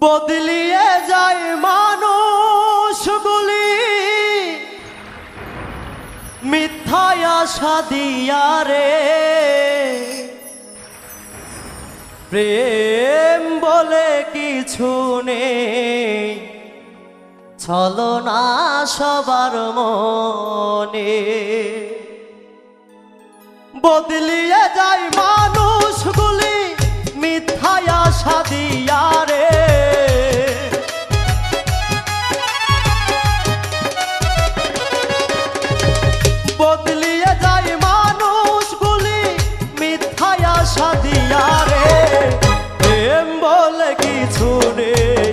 বদলিয়ে যায় মানুষগুলি মিথ্যায় আশা দিয়া রে, প্রেম বলে কিছু নেই, ছলনা সবার মনে। বদলিয়ে যায় মানুষগুলি মিথ্যায় আশা দিয়া রে, বদলিয়ে যায় মানুষগুলি মিথ্যায় আশা দিয়া রে, প্রেম বলে কিছু নেই,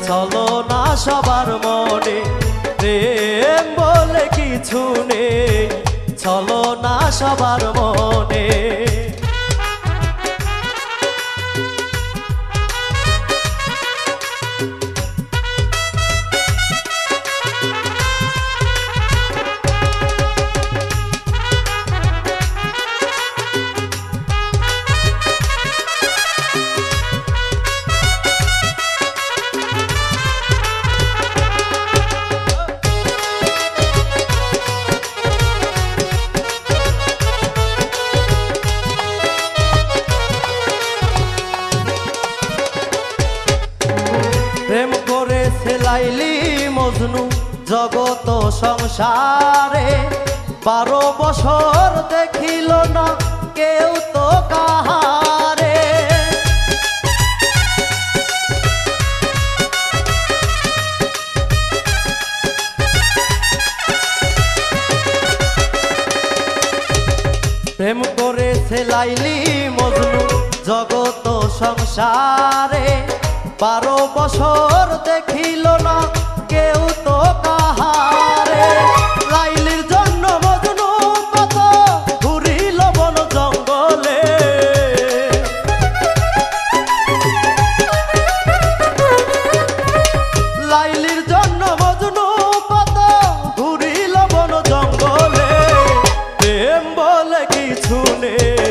ছলনা সবার মনে। প্রেম বলে কিছু নেই, ছলনা সবার মনে। প্রেম করেছে লাইলি মজনু জগত সংসারে, 12 বছর দেখিল না কেউ তো কাহারে। প্রেম করেছে লাইলি মজনু জগত সংসারে, 12 বছর দেখিল না কেউ তো কাহারে। লাইলির জন্য মজনু কত ঘুরিল বন জঙ্গলে, লাইলির জন্য মজনু কত ঘুরিল বন জঙ্গলে। প্রেম বলে কিছু নেই,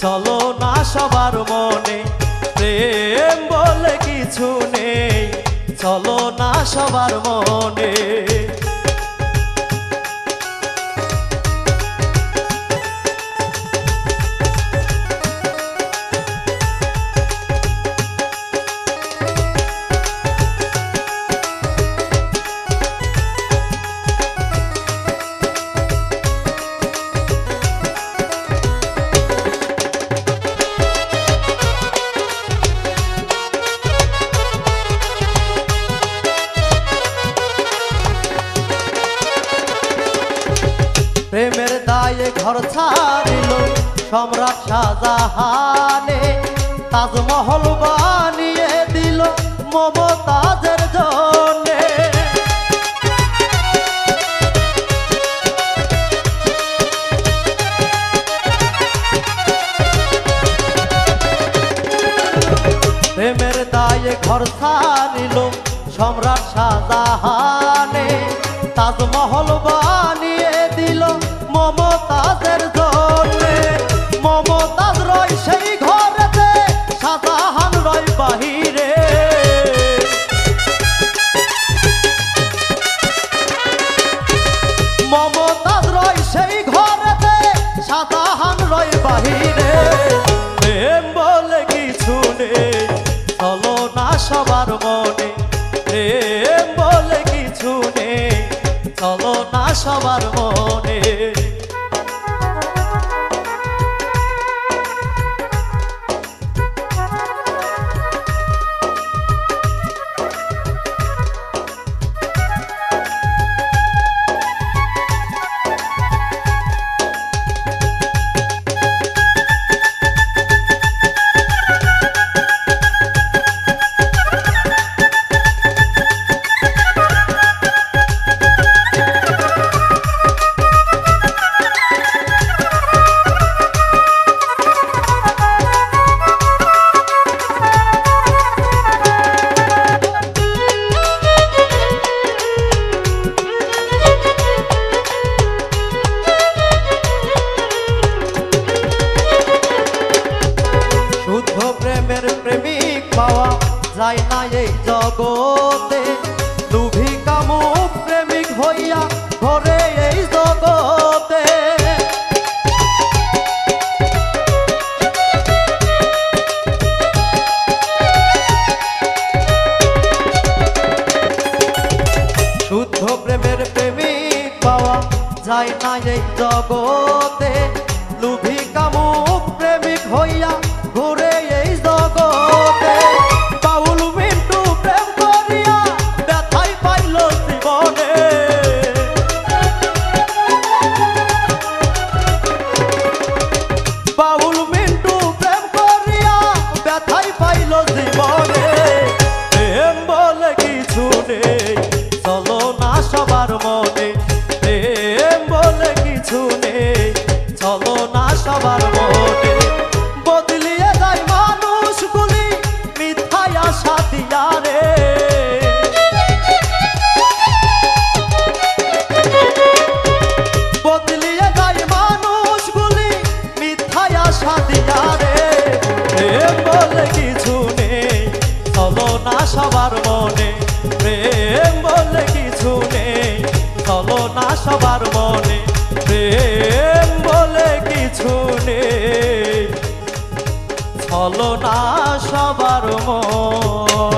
ছলনা সবার মনে। প্রেম বলে কিছু নেই, ছলনা সবার মনে। প্রেমের দায়ে ঘর ছাড়িল সম্রাট শাহজাহানে, তাজমহল বানিয়ে দিল মমতাজের জন্যে। প্রেমের দায়ে ঘর ছাড়িল সম্রাট শাহজাহানে, তাজমহল বানিয়ে দিল মমতাজের জন্যে। মমতাজ রয় সেই ঘরেতে, শাহজাহান রয় বাহিরে। মমতাজ রয় সেই ঘরেতে, শাহজাহান রয় বাহিরে। প্রেম বলে কিছু নেই, ছলনা সবার মনে। প্রেম বলে কিছু নেই, ছলনা সবার মনে। জগতে লোভী কামুক প্রেমিক হইয়া ঘরে এই জগতে শুদ্ধ প্রেমের প্রেমিক পাওয়া যায় না এই জগতে লোভী কামুক প্রেমিক হইয়া ঘুরে এই জগতে বাউল মিন্টু প্রেম করিয়া ব্যথাই পাইল জীবনে বাউল মিন্টু প্রেম করিয়া ব্যথাই পাইল জীবনে প্রেম বলে কিছু নেই চলো না সবার মনে প্রেম বলে কিছু নেই চলো না সবার মনে বদলিয়ে যায় মানুষগুলি মিথ্যায় আশা দিয়া রে বদলিয়ে যায় মানুষগুলি মিথ্যায় আশা দিয়া রে প্রেম বলে কিছু নেই চলো না সবার মনে প্রেম বলে কিছু নেই চলো না সবার মনে প্রেম বলে কিছু নেই চলো না সবার মনে